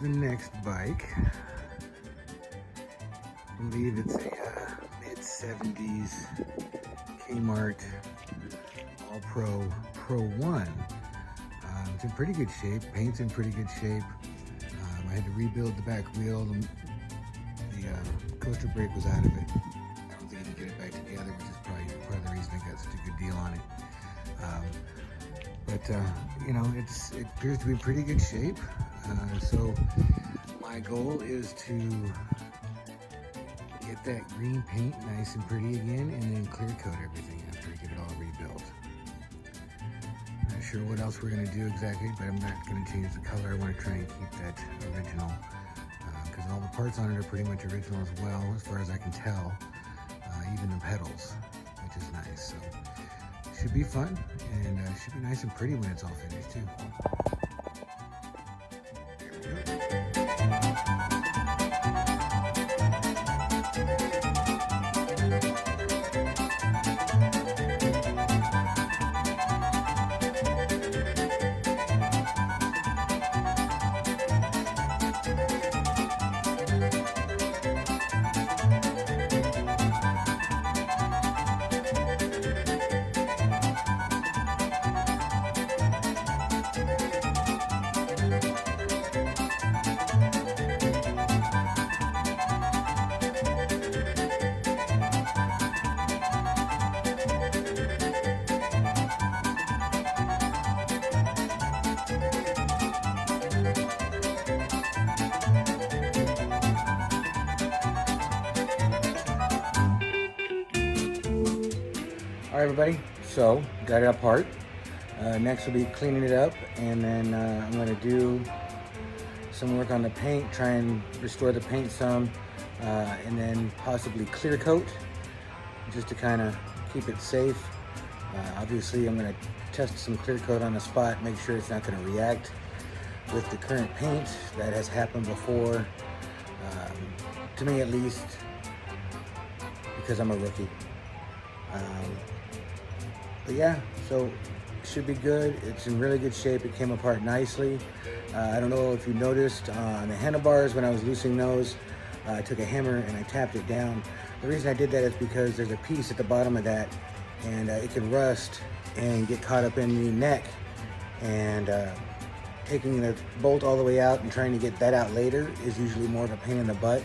the next bike. I believe it's a mid-70s K-Mart All Pro 1. It's in pretty good shape. Paint's in pretty good shape. I had to rebuild the back wheel. The coaster brake was out of it. I don't think I can get it back together, which is probably part of the reason I got such a good deal on it. You know, it appears to be in pretty good shape. So my goal is to get that green paint nice and pretty again, and then clear coat everything after I get it all rebuilt. Not sure what else we're going to do exactly, but I'm not going to change the color. I want to try and keep that original, because all the parts on it are pretty much original as well, as far as I can tell, even the pedals, which is nice. So should be fun, and should be nice and pretty when it's all finished too. All right, everybody, so got it apart. Next will be cleaning it up, and then I'm gonna do some work on the paint, try and restore the paint some, and then possibly clear coat, just to kind of keep it safe. Obviously, I'm gonna test some clear coat on the spot, make sure it's not gonna react with the current paint. That has happened before, to me at least, because I'm a rookie. But yeah, so should be good. It's in really good shape. It came apart nicely. I don't know if you noticed on the handlebars when I was loosening those, I took a hammer and I tapped it down. The reason I did that is because there's a piece at the bottom of that, and it can rust and get caught up in the neck, and taking the bolt all the way out and trying to get that out later is usually more of a pain in the butt.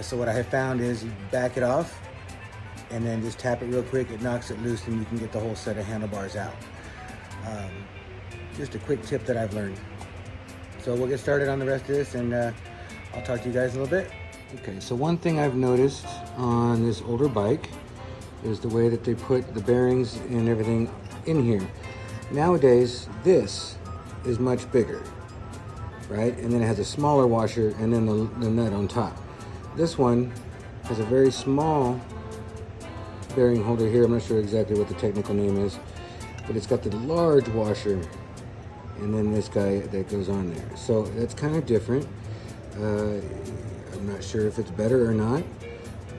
So what I have found is you back it off and then just tap it real quick, it knocks it loose, and you can get the whole set of handlebars out. Just a quick tip that I've learned. So we'll get started on the rest of this, and I'll talk to you guys in a little bit. Okay, so one thing I've noticed on this older bike is the way that they put the bearings and everything in here. Nowadays, this is much bigger, right? And then it has a smaller washer and then the nut on top. This one has a very small bearing holder here. I'm not sure exactly what the technical name is, but it's got the large washer and then this guy that goes on there. So that's kind of different. I'm not sure if it's better or not,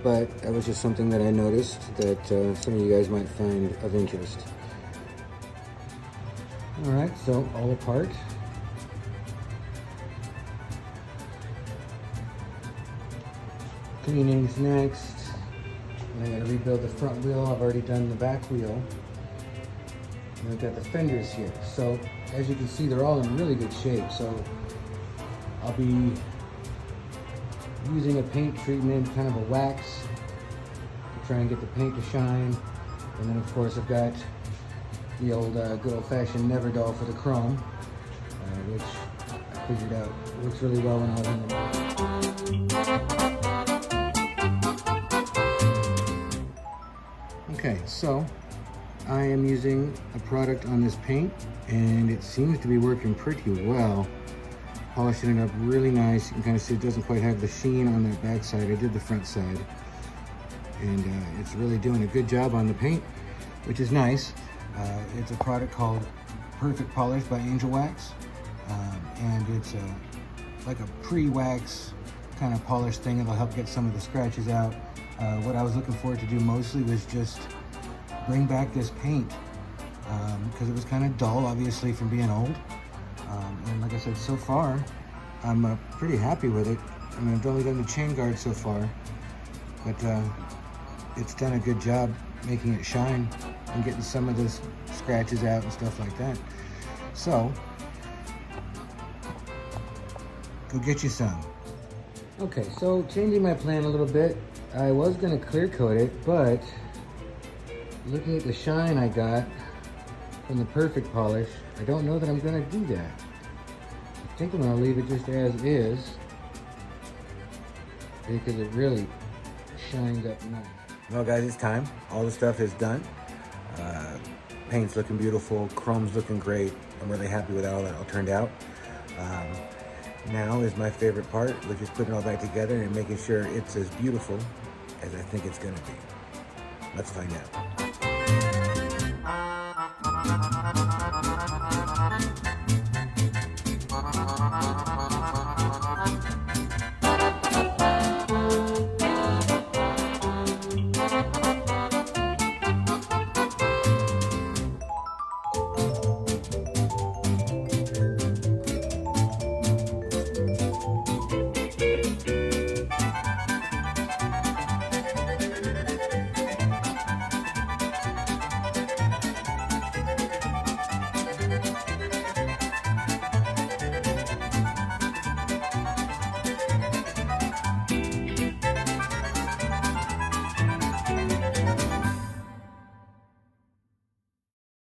but that was just something that I noticed that some of you guys might find of interest. All right, so all apart. Cleaning's next. I gotta rebuild the front wheel. I've already done the back wheel. And I've got the fenders here. So as you can see, they're all in really good shape. So I'll be using a paint treatment, kind of a wax, to try and get the paint to shine. And then of course I've got the old good old-fashioned Never Dull for the chrome, which I figured out works really well when I was in the... Okay, so I am using a product on this paint, and it seems to be working pretty well. Polishing it up really nice. You can kind of see it doesn't quite have the sheen on that back side. I did the front side, and it's really doing a good job on the paint, which is nice. It's a product called Perfect Polish by Anglewax, and it's like a pre-wax kind of polish thing. It'll help get some of the scratches out. What I was looking for it to do mostly was just bring back this paint, because it was kind of dull, obviously, from being old. And like I said, so far I'm pretty happy with it. I mean, I've only done the chain guard so far, but it's done a good job making it shine and getting some of the scratches out and stuff like that. So, go get you some. Okay, so changing my plan a little bit. I was gonna clear coat it, but looking at the shine I got from the perfect polish, I don't know that I'm gonna do that. I think I'm gonna leave it just as is because it really shines up nice. Well guys, it's time. All the stuff is done. Paint's looking beautiful, chrome's looking great. I'm really happy with how all that all turned out. Now is my favorite part, which is putting it all back together and making sure it's as beautiful as I think it's gonna be. Let's find out.